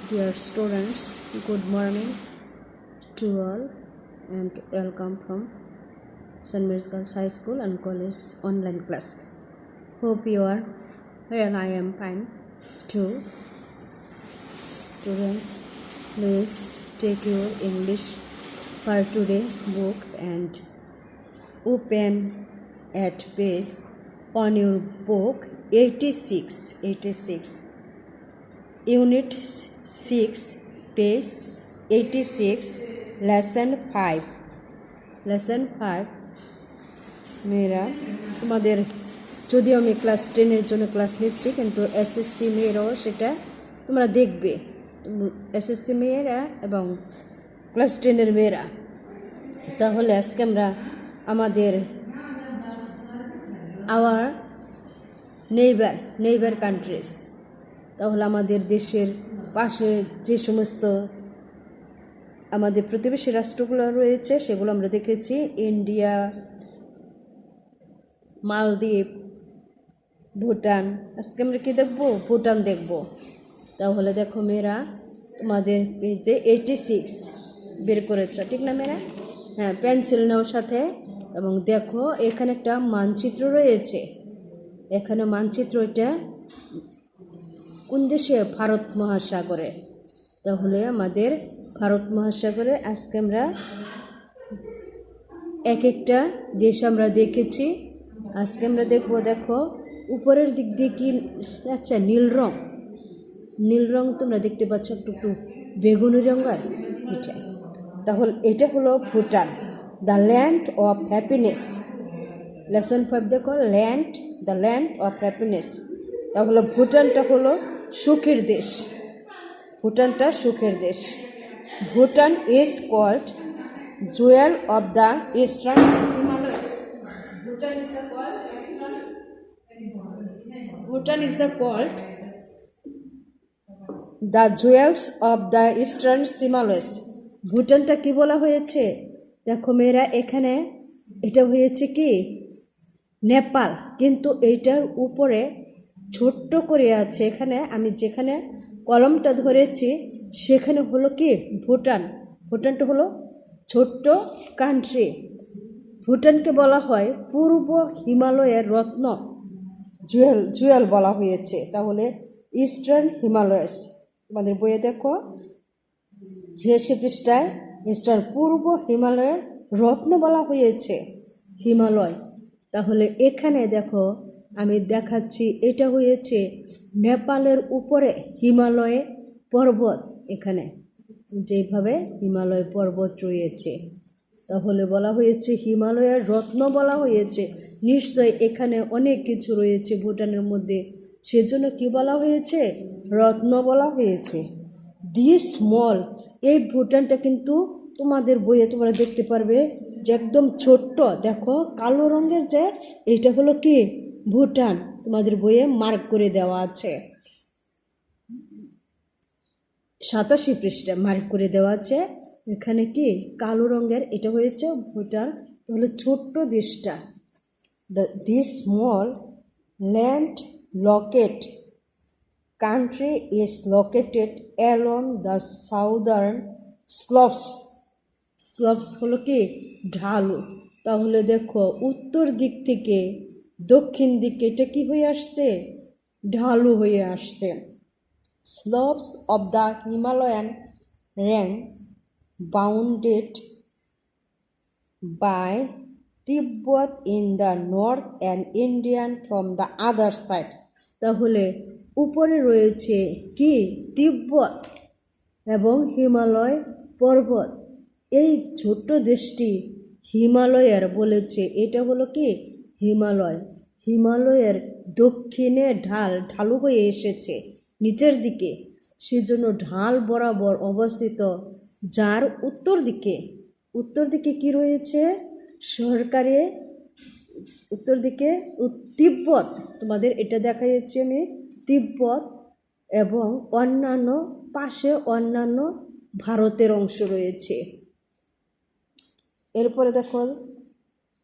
Dear students, good morning to all and welcome from St. Mary's Girls High School and College online class. Hope you are well. I am fine too. Students, please take your English for today book and open at page on your book 86. Unit 6, page 86, lesson 5. মেয়েরা তোমাদের যদিও আমি class 10-এর জন্য class নিচ্ছি, কিন্তু SSC মেয়েরাও সেটা তোমরা দেখবে। এসএসসি মেয়েরা এবং ক্লাস 10-এর মেয়েরা। তাহলে আজকে আমরা আমাদের আওয়ার নেইবার কান্ট্রিজ, তাহলে আমাদের দেশের পাশে যে সমস্ত আমাদের প্রতিবেশী রাষ্ট্রগুলো রয়েছে সেগুলো আমরা দেখেছি। ইন্ডিয়া, মালদ্বীপ, ভুটান। আজকে আমরা কি দেখব? ভুটান দেখব। তাহলে দেখো মেয়েরা, তোমাদের পেজে 86 বের করেছ, ঠিক না মেয়েরা? হ্যাঁ, পেন্সিল নাও সাথে এবং দেখো এখানে একটা মানচিত্র রয়েছে। এখানে মানচিত্র, এটা কোন দেশে? ভারত মহাসাগরে। তাহলে আমাদের ভারত মহাসাগরে আজকে আমরা এক একটা দেশ আমরা দেখেছি। আজকে আমরা দেখব, দেখো উপরের দিক দিয়ে কি, আচ্ছা নীল রং তোমরা দেখতে পাচ্ছ, একটু বেগুনি রঙ। আর এটা, তাহলে এটা হলো Bhutan, the land of happiness. Lesson 5 দেখো, দ্য ল্যান্ড অফ হ্যাপিনেস। তাহলে ভুটানটা হলো সুখের দেশ। ভুটানটা সুখের দেশ। Bhutan is called jewel of the eastern Himalayas. Bhutan is the called the jewels of the eastern Himalayas. ভুটানটা কি বলা হয়েছে? দেখো মেয়েরা, এখানে এটা হয়েছে কি নেপাল, কিন্তু এইটার উপরে ছোট্ট করে আছে। এখানে আমি যেখানে কলমটা ধরেছি সেখানে হলো কি ভুটান। ভুটানটা হলো ছোট্ট কান্ট্রি। ভুটানকে বলা হয় পূর্ব হিমালয়ের রত্ন, জুয়েল বলা হয়েছে। তাহলে ইস্টার্ন হিমালয়াস, আমাদের বইয়ে দেখো 86 পৃষ্ঠায় ইস্টার্ন, পূর্ব হিমালয়ের রত্ন বলা হয়েছে হিমালয়। তাহলে এখানে দেখো আমি দেখাচ্ছি, এটা হয়েছে নেপালের উপরে হিমালয় পর্বত। এখানে যেভাবে হিমালয় পর্বত রয়েছে, তাহলে বলা হয়েছে হিমালয়ের রত্ন বলা হয়েছে। নিশ্চয় এখানে অনেক কিছু রয়েছে ভুটানের মধ্যে, সেজন্য কি বলা হয়েছে? রত্ন বলা হয়েছে। দিস স্মল, এই ভুটানটা কিন্তু তোমাদের বইয়ে তোমরা দেখতে পারবে যে একদম ছোট্ট। দেখো কালো রঙের, যে এইটা হলো কি ভুটান, তোমাদের বইয়ে মার্ক করে দেওয়া আছে। 87 পৃষ্ঠা মার্ক করে দেওয়া আছে। এখানে কি কালো রঙের, এটা হয়েছে ভুটান। তাহলে ছোট্ট দেশটা। This small land Locket country is located along the southern slopes হলো কি ঢালু। তাহলে দেখো উত্তর দিক থেকে দক্ষিণ দিকে এটা কি হয়ে আসছে? ঢালু হয়ে আসছে। Slopes of the Himalayan range bounded by Tibet in the north and India from the other side. তাহলে উপরে রয়েছে কি তিব্বত এবং হিমালয় পর্বত। এই ছোট্ট দেশটি হিমালয়ের বলেছে, এটা হলো কি হিমালয়ের দক্ষিণে ঢালু হয়ে এসেছে নিচের দিকে, সেজন্য ঢাল বরাবর অবস্থিত। যার উত্তর দিকে কি রয়েছে? সরকারে উত্তর দিকে তিব্বত, তোমাদের এটা দেখা যাচ্ছে আমি তিব্বত, এবং অন্যান্য পাশে অন্যান্য ভারতের অংশ রয়েছে। এরপরে দেখো,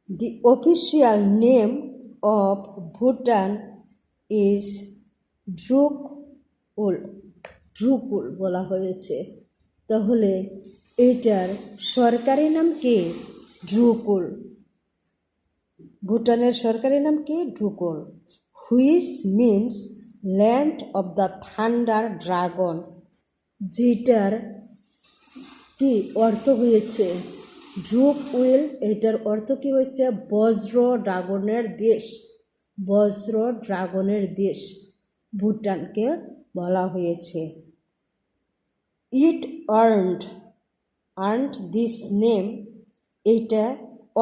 দি official name of Bhutan is Drukgyal. ড্রুকুল বলা হয়েছে। তাহলে এইটার সরকারি নাম কি? ড্রুকুল। ভুটানের সরকারি নাম কি? Drukyul. Which means land of the thunder dragon, যেটার কি অর্থ হয়েছে ড্রুপ উইল। এটার অর্থ কি হয়েছে? বজ্র ড্রাগনের দেশ। বজ্র ড্রাগনের দেশ ভুটানকে বলা হয়েছে। ইট আর্নড দিস নেম, এটা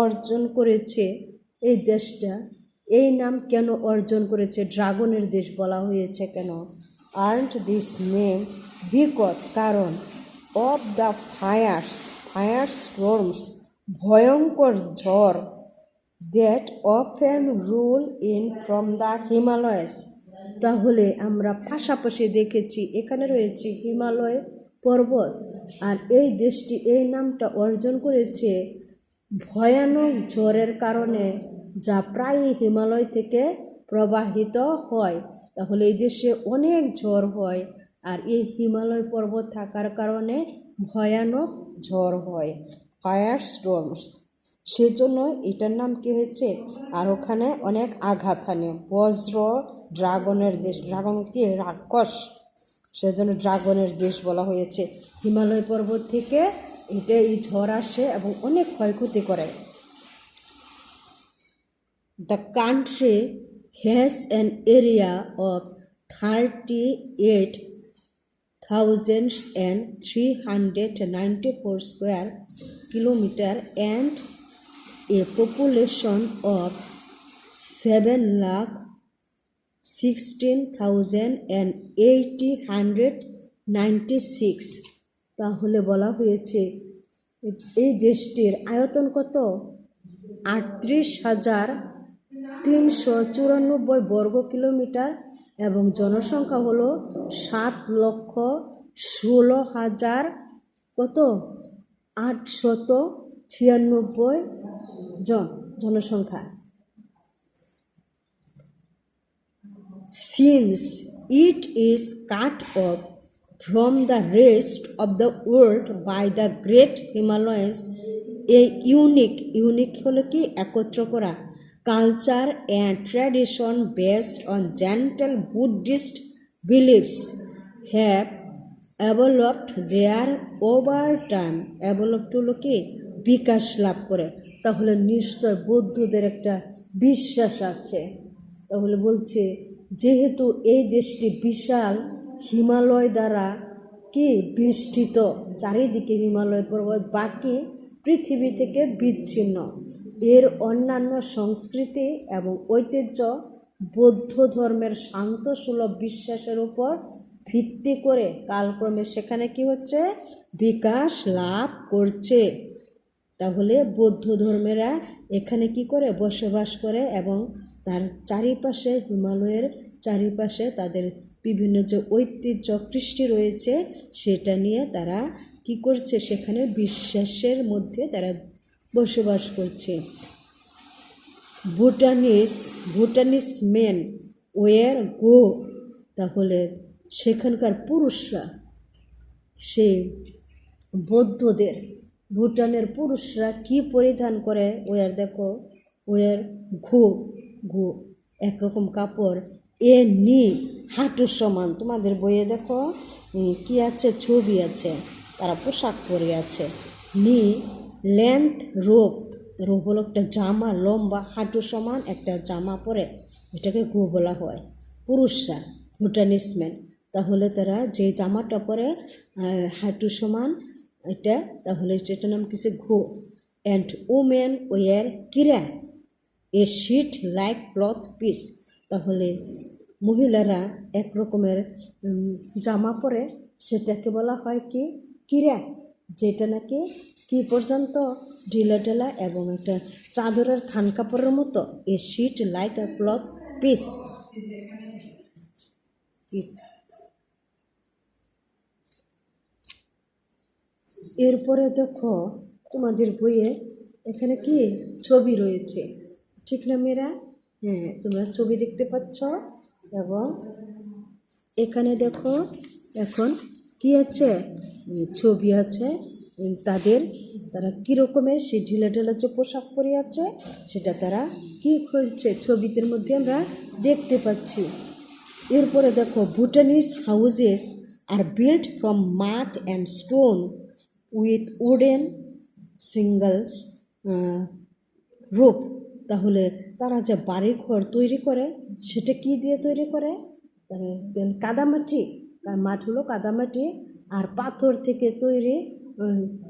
অর্জন করেছে, এই দেশটা এই নাম কেন অর্জন করেছে? ড্রাগনের দেশ বলা হয়েছে কেন? আর্নড দিস নেম বিকজ, কারণ অফ দ্য ফায়ার স্টর্মস, ভয়ঙ্কর ঝড়, that often rule in from the Himalayas. তাহলে আমরা পাশাপাশি দেখেছি এখানে রয়েছে হিমালয় পর্বত, আর এই দেশটি এই নামটা অর্জন করেছে ভয়ানক ঝড়ের কারণে, যা প্রায়ই হিমালয় থেকে প্রবাহিত হয়। তাহলে এই দেশে অনেক ঝড় হয়, আর এই হিমালয় পর্বত থাকার কারণে ভয়ানক ঝড় হয়, ফায়ার স্টর্মস। সেজন্য এটার নাম কি হয়েছে? আর ওখানে অনেক আঘাত হানে। বজ্র ড্রাগনের দেশ, ড্রাগন কি? রাক্ষস, সেজন্য ড্রাগনের দেশ বলা হয়েছে। হিমালয় পর্বত থেকে এটা এই ঝড় আসে এবং অনেক ক্ষয়ক্ষতি করে। The country has an area of 38,394 square kilometer and a population of 7,16,896। তাহলে বলা হয়েছে এই দেশটির আয়তন কত? 38,394 বর্গ কিলোমিটার এবং জনসংখ্যা হলো 7,16,000 কত? 896 জনসংখ্যা। Since it is cut off from the rest of the world by the Great Himalayas, a unique হলো কি? একত্র করা, culture and tradition based on gentle Buddhist beliefs have developed there over time. Developed হলো কি? বিকাশ লাভ করে। তাহলে নিশ্চয় বৌদ্ধদের একটা বিশ্বাস আছে। তাহলে বলছে যেহেতু এই দেশটি বিশাল হিমালয় দ্বারা কি বেষ্টিত, চারিদিকে হিমালয় পর্বত, বাকি পৃথিবী থেকে বিচ্ছিন্ন, এর অন্যান্য সংস্কৃতি এবং ঐতিহ্য বৌদ্ধ ধর্মের শান্ত সুলভ বিশ্বাসের উপর ভিত্তি করে কালক্রমে সেখানে কি হচ্ছে? বিকাশ লাভ করছে। তাহলে বৌদ্ধ ধর্মেরা এখানে কি করে? বসবাস করে এবং তার চারিপাশে, হিমালয়ের চারিপাশে তাদের বিভিন্ন যে ঐতিহ্য কৃষ্টি রয়েছে সেটা নিয়ে তারা কি করছে? সেখানে বিশ্বাসের মধ্যে তারা বসবাস করছে। ভুটানিস মেন ওয়ার গো, তাহলে সেখানকার পুরুষরা, সে বৌদ্ধদের ভুটানের পুরুষরা কি পরিধান করে? ওয়ার, দেখো ওয়ার ঘু একরকম কাপড়, এ নি হাঁটু সমান। তোমাদের বইয়ে দেখো কি আছে? ছবি আছে, তারা পোশাক পরে আছে। নি লেন্থ রোপ হলো একটা জামা, লম্বা হাঁটু সমান একটা জামা পরে, এটাকে ঘু বলা হয় পুরুষরা, ভুটানিস মেন। তাহলে তারা যে জামাটা পরে হাঁটু সমান এটা, তাহলে সেটার নাম কিছু ঘু। অ্যান্ড ওমেন ওয়ার কিরা, এ শিট লাইক ক্লথ পিস। তাহলে মহিলারা এক রকমের জামা পরে, সেটাকে বলা হয় কি? কিরা, যেটা নাকি কি পর্যন্ত ঢিলা ঢেলা এবং একটা চাদরের থান কাপড়ের মতো। A sheet like a cloth piece. এরপরে দেখো তোমাদের বইয়ে এখানে কি ছবি রয়েছে, ঠিক না মেয়েরা? হ্যাঁ, তোমরা ছবি দেখতে পাচ্ছ। এবং এখানে দেখো এখন কি আছে, ছবি আছে তাদের, তারা কীরকমের সেই ঢিলা ঢিলা যে পোশাক পরে আছে সেটা তারা কি হয়েছে ছবিদের মধ্যে আমরা দেখতে পাচ্ছি। এরপরে দেখো, Bhutanese houses are built from mud and stone with wooden shingles roof. তাহলে তারা যে বাড়ি ঘর তৈরি করে সেটা কি দিয়ে তৈরি করে, কাদামাটি, মাঠ হলো কাদামাটি আর পাথর থেকে তৈরি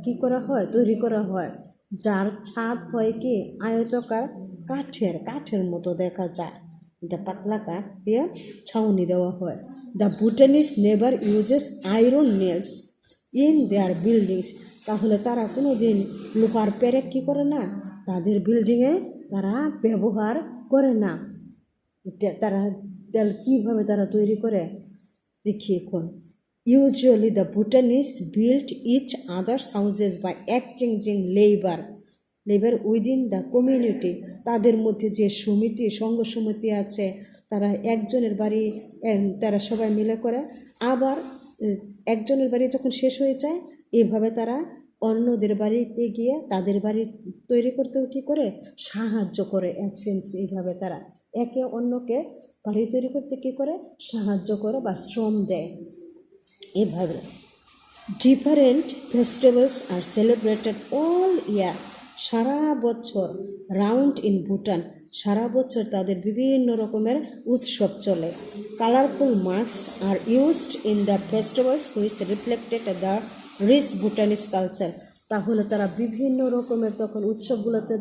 কি করা হয়, তৈরি করা হয়, যার ছাদ হয় কি আয়তকার কাঠের মতো দেখা যায়, এটা পাতলা কাঠ দিয়ে ছাউনি দেওয়া হয়। The Bhutanese never uses iron nails in their buildings. তাহলে তারা কোনো দিন লোহার পেরেক কী করে না, তাদের বিল্ডিংয়ে তারা ব্যবহার করে না। তারা তেল কীভাবে তারা তৈরি করে দেখি এখন। Usually the Bhutanese built each others houses by exchanging labour within the community. তাদের মধ্যে যে সমিতি, সংঘ সমিতি আছে, তারা একজনের বাড়ি তারা সবাই মিলে করে, আবার একজনের বাড়ি যখন শেষ হয়ে যায় এভাবে তারা অন্যদের বাড়িতে গিয়ে তাদের বাড়ি তৈরি করতেও কী করে, সাহায্য করে। এক্সচেঞ্জ, এইভাবে তারা একে অন্যকে বাড়ি তৈরি করতে কী করে, সাহায্য করে বা শ্রম দেয়। এভাবে ডিফারেন্ট ফেস্টিভ্যালস আর সেলিব্রেটেড অল ইয়ার, সারা বছর রাউন্ড ইন ভুটান, সারা বছর তাদের বিভিন্ন রকমের উৎসব চলে। Colourful masks are used in the festivals which reflected the rich Bhutanese culture. তাহলে তারা বিভিন্ন রকমের তখন উৎসবগুলোতে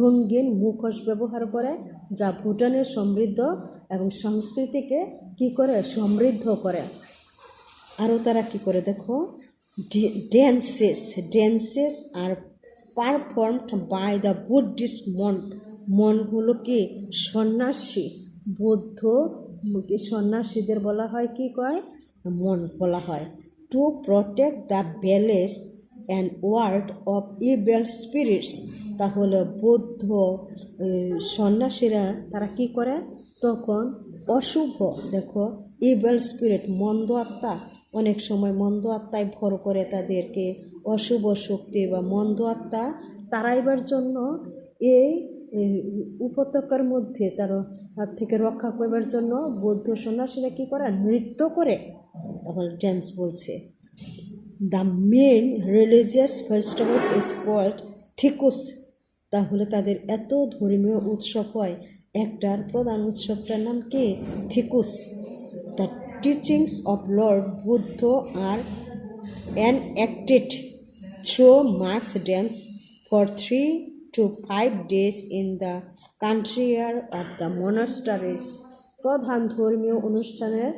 রঙিন মুখোশ ব্যবহার করে, যা ভুটানের সমৃদ্ধ এবং সংস্কৃতিকে কি করে, সমৃদ্ধ করে। আরও তারা কি করে দেখো, dances are performed by the Buddhist monk হলো কি সন্ন্যাসী, বৌদ্ধ সন্ন্যাসীদের বলা হয় কি কয়, মন বলা হয়। To protect the balance and ward off evil spirits. তাহলে বৌদ্ধ সন্ন্যাসীরা তারা কি করে তখন অশুভ, দেখো ইভিল স্পিরিট, মন্দ আত্মা, অনেক সময় মন্দ আত্মায় ভর করে তাদেরকে অশুভ শক্তি বা মন্দ আত্মা তাড়াইবার জন্য এই উপত্যকার মধ্যে তার থেকে রক্ষা করবার জন্য বৌদ্ধ সন্ন্যাসীরা কী করে, নৃত্য করে, তখন ড্যান্স বলছে। The main religious festivals is called Tsechu. তাহলে তাদের এত ধর্মীয় উৎসব হয়, একটার প্রধান উৎসবটার নাম কি, Tsechu. The teachings of lord Buddha are enacted through mass dance for 3 to 5 days in the courtyard of the monasteries. প্রধান ধর্মীয় অনুষ্ঠানের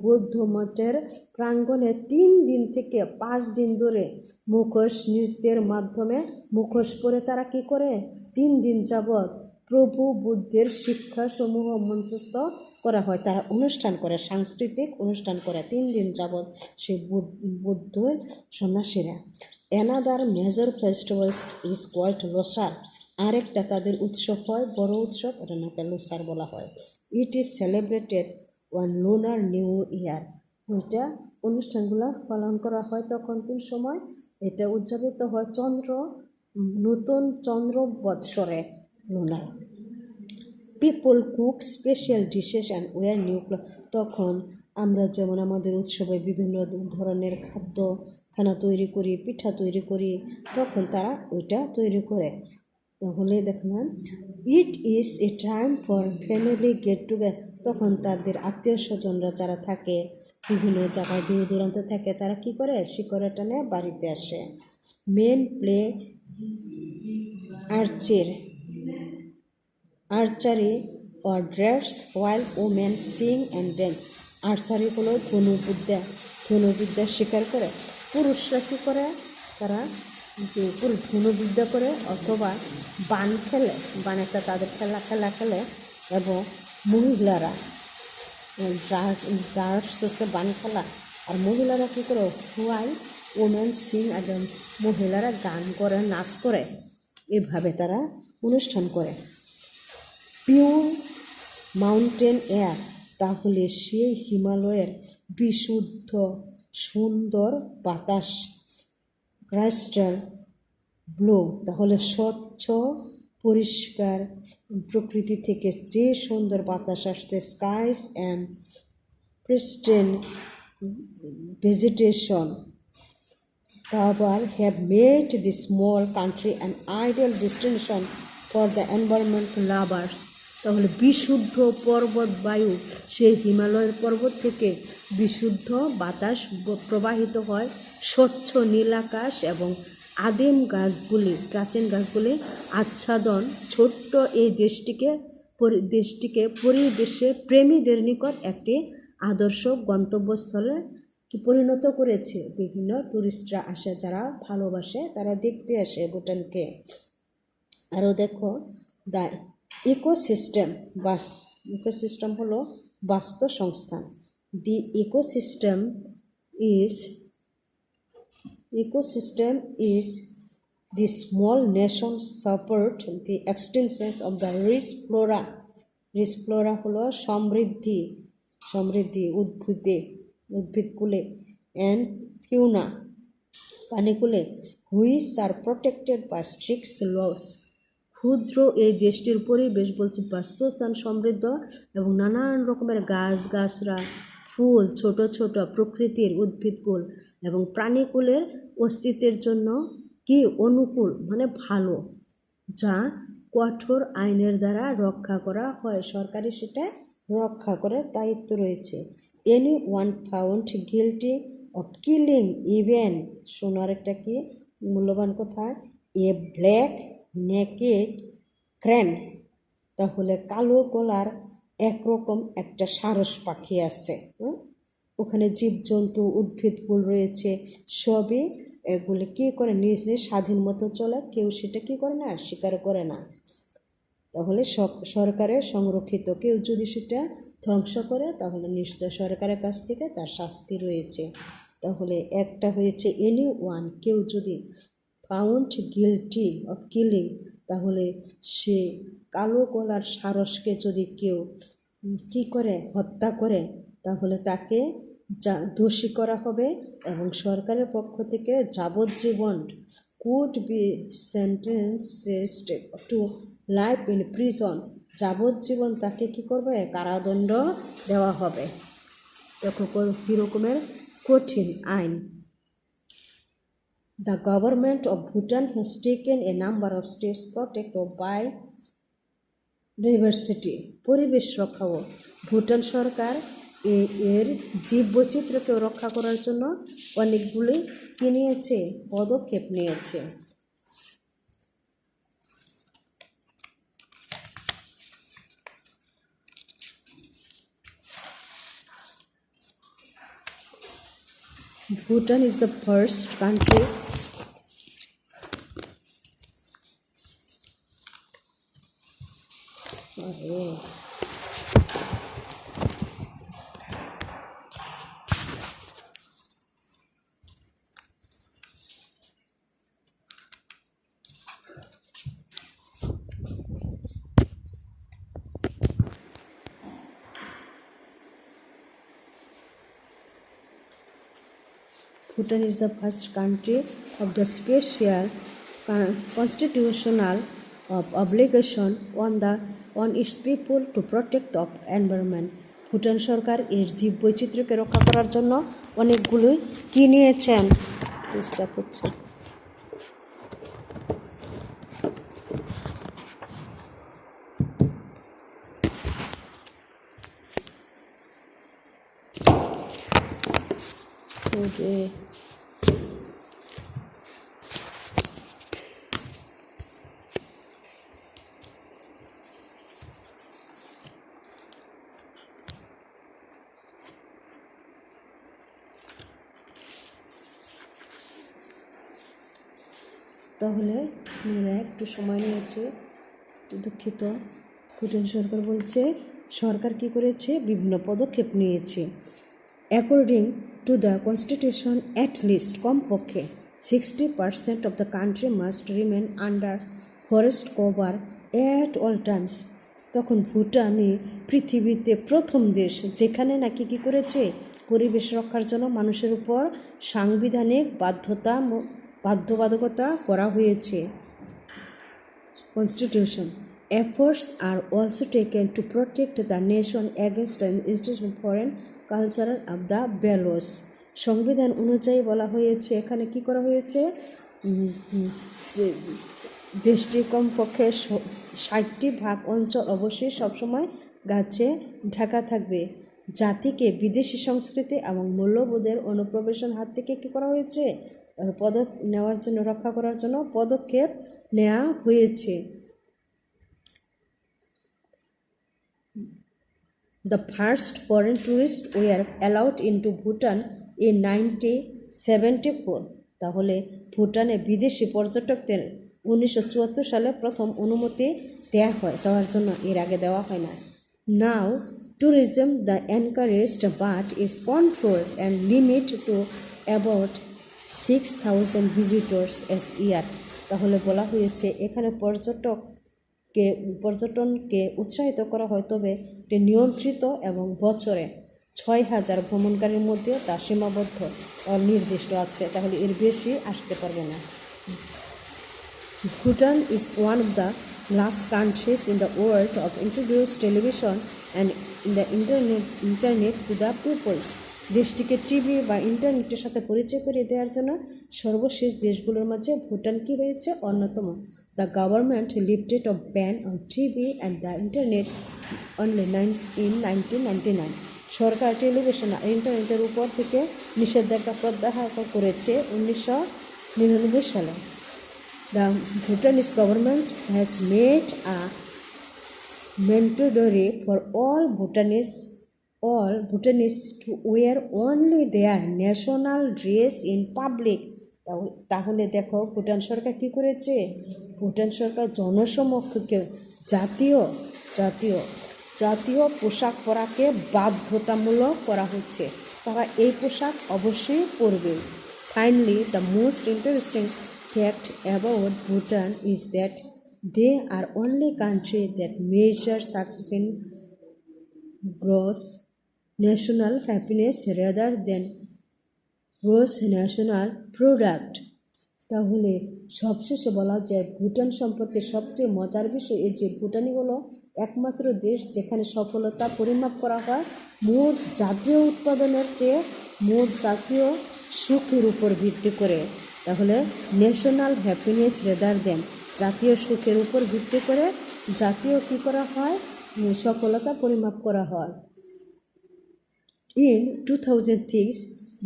বৌদ্ধ মঠের প্রাঙ্গণে 3 দিন থেকে 5 দিন ধরে মুখোশ নৃত্যের মাধ্যমে মুখোশ পরে তারা কি করে 3 দিন যাবৎ প্রভু বুদ্ধের শিক্ষাসমূহ মঞ্চস্থ করা হয়। তারা অনুষ্ঠান করে, সাংস্কৃতিক অনুষ্ঠান করে 3 দিন যাবৎ সেই বৌদ্ধ সন্ন্যাসীরা। Another major festivals is called Losar. আরেকটা তাদের উৎসব হয়, বড় উৎসব, এটা নাকি লোসার বলা হয়। It is celebrated one lunar new year. এটা অনুষ্ঠানগুলো পালন করা হয় তখন কোন সময়, এটা উদযাপিত হয় নতুন চন্দ্র বৎসরে, lunar. People cook special dishes and wear new cloth. তখন আমরা যেমন আমাদের উৎসবে বিভিন্ন ধরনের খানা তৈরি করি, পিঠা তৈরি করি, তখন তারা ওইটা তৈরি করে। তাহলে দেখলাম it is a time for family get together. তখন তাদের আত্মীয় স্বজনরা যারা থাকে বিভিন্ন জায়গায় দূর দূরান্তে থাকে, তারা কি করে, শিকড়ে টানে বাড়িতে আসে। Men play archery or drafts while women sing and dance. Archery হলো ধনুবিদ্যা শিকার করে। পুরুষরা কী করে, তারা ধনুবিদ্যা করে অথবা বান খেলে, বানেটা তাদের খেলা খেলে। এবং মহিলারা ডার্টস হচ্ছে বান খেলা, আর মহিলারা কী করে, হোয়াইল ওমেন সিং, একদম মহিলারা গান করে, নাচ করে, এভাবে তারা অনুষ্ঠান করে। পিওর মাউন্টেন এয়ার, তাহলে সেই হিমালয়ের বিশুদ্ধ সুন্দর বাতাস, ক্রাইস্টাল ব্লু, তাহলে স্বচ্ছ পরিষ্কার প্রকৃতি থেকে যে সুন্দর বাতাস আসছে, skies and pristine vegetation cover have made this small country an ideal destination for the environment lovers. তাহলে বিশুদ্ধ পর্বত বায়ু, সেই হিমালয়ের পর্বত থেকে বিশুদ্ধ বাতাস প্রবাহিত হয়, স্বচ্ছ নীল আকাশ এবং আদিম গাছগুলি, প্রাচীন গাছগুলি আচ্ছাদন ছোট্ট এই দেশটিকে পরিবেশে প্রেমীদের নিকট একটি আদর্শ গন্তব্যস্থলে পরিণত করেছে। বিভিন্ন টুরিস্টরা আসে, যারা ভালোবাসে তারা দেখতে আসে ভুটানকে। আরও দেখো, দ্য ইকোসিস্টেম বা ইকোসিস্টেম হলো বাস্তুসংস্থান। দি ecosystem is the small nation support the extensions of the rich flora. Rich flora হলো সমৃদ্ধি উদ্ভিদকুলে and fauna প্রাণীকুলে, which are protected by strict laws. ক্ষুদ্র এই দেশটির পরিবেশ বলছে বাস্তুস্থান সমৃদ্ধ এবং নানান রকমের গাছগাছরা, ফুল, ছোট ছোট প্রকৃতির উদ্ভিদকুল এবং প্রাণীকুলের অস্তিত্বের জন্য কি অনুকূল, মানে ভালো, যা কঠোর আইনের দ্বারা রক্ষা করা হয়। সরকারি সেটা রক্ষা করার দায়িত্ব রয়েছে। Any one found guilty of killing even, শোনার একটা কি মূল্যবান কথা, এ ব্ল্যাক নেকেড ক্র্যান, তাহলে কালো গলার একরকম একটা সারস পাখি আছে। ওখানে জীবজন্তু উদ্ভিদকুল রয়েছে, সবই এগুলো কী করে নিজ নিজ স্বাধীন মতো চলে, কেউ সেটা কী করে না, স্বীকার করে না। তাহলে সরকারের সংরক্ষিত, কেউ যদি সেটা ধ্বংস করে তাহলে নিশ্চয় সরকারের কাছ থেকে তার শাস্তি রয়েছে। তাহলে একটা হয়েছে এনি ওয়ান, কেউ যদি ফাউন্ড গিলটি অফ কিলিং, তাহলে সে কালো গলার সারসকে যদি কেউ কী করে, হত্যা করে, তাহলে তাকে দোষী করা হবে এবং সরকারের পক্ষ থেকে যাবজ্জীবন could be sentenced to life in prison, যাবজ্জীবন তাকে কী করবে, কারাদণ্ড দেওয়া হবে। দেখো কী রকমের কঠিন আইন। The government of Bhutan has taken a number of steps protected by diversity. পরিবেশ রক্ষাও, ভুটান সরকার এর জীববৈচিত্র্যকে রক্ষা করার জন্য অনেকগুলি কি নিয়েছে, পদক্ষেপ নিয়েছে। Bhutan is the first country Bhutan is the first country of the special constitutional obligation on its people to protect the environment. Bhutan সরকার এর জীববৈচিত্র্যকে রক্ষা করার জন্য অনেকগুলোই কি নিয়েছেন, চেষ্টা করছে। তাহলে মেয়েরা একটু সময় নিয়েছে, দুঃখিত। ভুটান সরকার বলছে সরকার কি করেছে, বিভিন্ন পদক্ষেপ নিয়েছে। According to the constitution at least, কমপক্ষে 60% of the country must remain under forest cover at all Times. তখন ভুটানই পৃথিবীতে প্রথম দেশ যেখানে নাকি কী করেছে, পরিবেশ রক্ষার জন্য মানুষের উপর সাংবিধানিক বাধ্যবাধকতা করা হয়েছে। Constitution. Efforts are also taken to protect the nation against the institution foreign culture of the values. সংবিধান অনুযায়ী বলা হয়েছে, এখানে কি করা হয়েছে, দেশটির কমপক্ষে 60% অঞ্চল অবশ্যই সবসময় গাছে ঢাকা থাকবে। জাতিকে বিদেশি সংস্কৃতি এবং মূল্যবোধের অনুপ্রবেশের হাত থেকে কী করা হয়েছে, নেওয়ার জন্য, রক্ষা করার জন্য পদক্ষেপ নেওয়া হয়েছে। The first foreign tourists were allowed into Bhutan in 1974. তাহলে ভুটানে বিদেশি পর্যটকদের 1974 সালে প্রথম অনুমতি দেওয়া হয় যাওয়ার জন্য, এর আগে দেওয়া হয় না। Now tourism the encouraged but is controlled and limited to about 6,000 visitors as year. তাহলে বলা হয়েছে এখানে পর্যটনকে উৎসাহিত করা হয়, তবে এটি নিয়ন্ত্রিত এবং বছরে 6,000 ভ্রমণকারীর মধ্যে তা সীমাবদ্ধ নির্দিষ্ট আছে, তাহলে এর বেশি আসতে পারবে না। Bhutan is one of the last countries in the world of introduced television and the internet to the peoples. দেশটিকে টিভি বা ইন্টারনেটের সাথে পরিচয় করিয়ে দেওয়ার জন্য সর্বশেষ দেশগুলোর মাঝে ভুটান কি হয়েছে, অন্যতম। The government lifted of ban on TV and the internet only in 1999। সরকার টেলিভিশন আর ইন্টারনেটের উপর থেকে নিষেধাজ্ঞা প্রত্যাহার করেছে 1999 সালে। The Bhutanese government has made a mandatory for all Bhutanese to wear only their national dress in public. তাহলে দেখো ভুটান সরকার কি করেছে, ভুটান সরকার জনসমক্ষে জাতীয় পোশাক পরাকে বাধ্যতামূলক করা হচ্ছে, তারা এই পোশাক অবশ্যই পরবে। Finally, the most interesting fact about Bhutan is that they are only country that measure success in gross national happiness rather than gross national product. তাহলে সবশেষে বলা যায় ভুটান সম্পর্কে সবচেয়ে মজার বিষয় এই যে ভুটানই হলো একমাত্র দেশ যেখানে সফলতা পরিমাপ করা হয় মোট জাতীয় উৎপাদনের চেয়ে মোট জাতীয় সুখের উপর ভিত্তি করে। তাহলে ন্যাশনাল হ্যাপিনেস রেদার দেন, জাতীয় সুখের উপর ভিত্তি করে জাতীয় কী করা হয়, সফলতা পরিমাপ করা হয়। In 2006,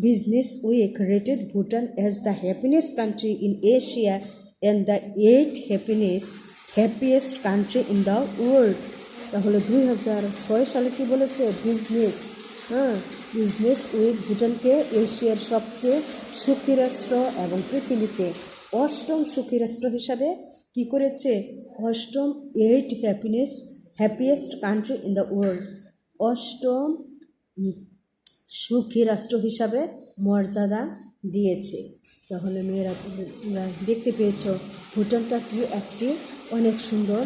Business Week rated Bhutan as the happiest country in Asia and the 8th happiest country in the world. তাহলে 2006 সালে কি বলেছে বিজনেস উইক ভুটানকে এশিয়ার সবচেয়ে সুখী রাষ্ট্র এবং পৃথিবীতে 8ম সুখী রাষ্ট্র হিসাবে কি করেছে, 8ম 8 happiest country in the world, 8ম সুখী রাষ্ট্র হিসাবে মর্যাদা দিয়েছে। তাহলে মেয়েরা তোমরা দেখতে পেয়েছ ভুটানটা কি একটি অনেক সুন্দর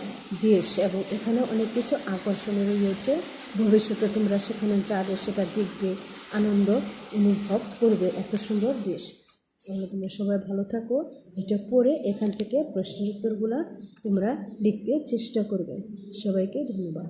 দেশ এবং এখানে অনেক কিছু আকর্ষণীয় রয়েছে। ভবিষ্যতে তোমরা সেখানে যাবে, সেটা দেখবে, আনন্দ অনুভব করবে, এত সুন্দর দেশ। তাহলে তোমরা সবাই ভালো থাকো, এটা পড়ে এখান থেকে প্রশ্নের উত্তরগুলো তোমরা লিখতে চেষ্টা করবে। সবাইকে ধন্যবাদ।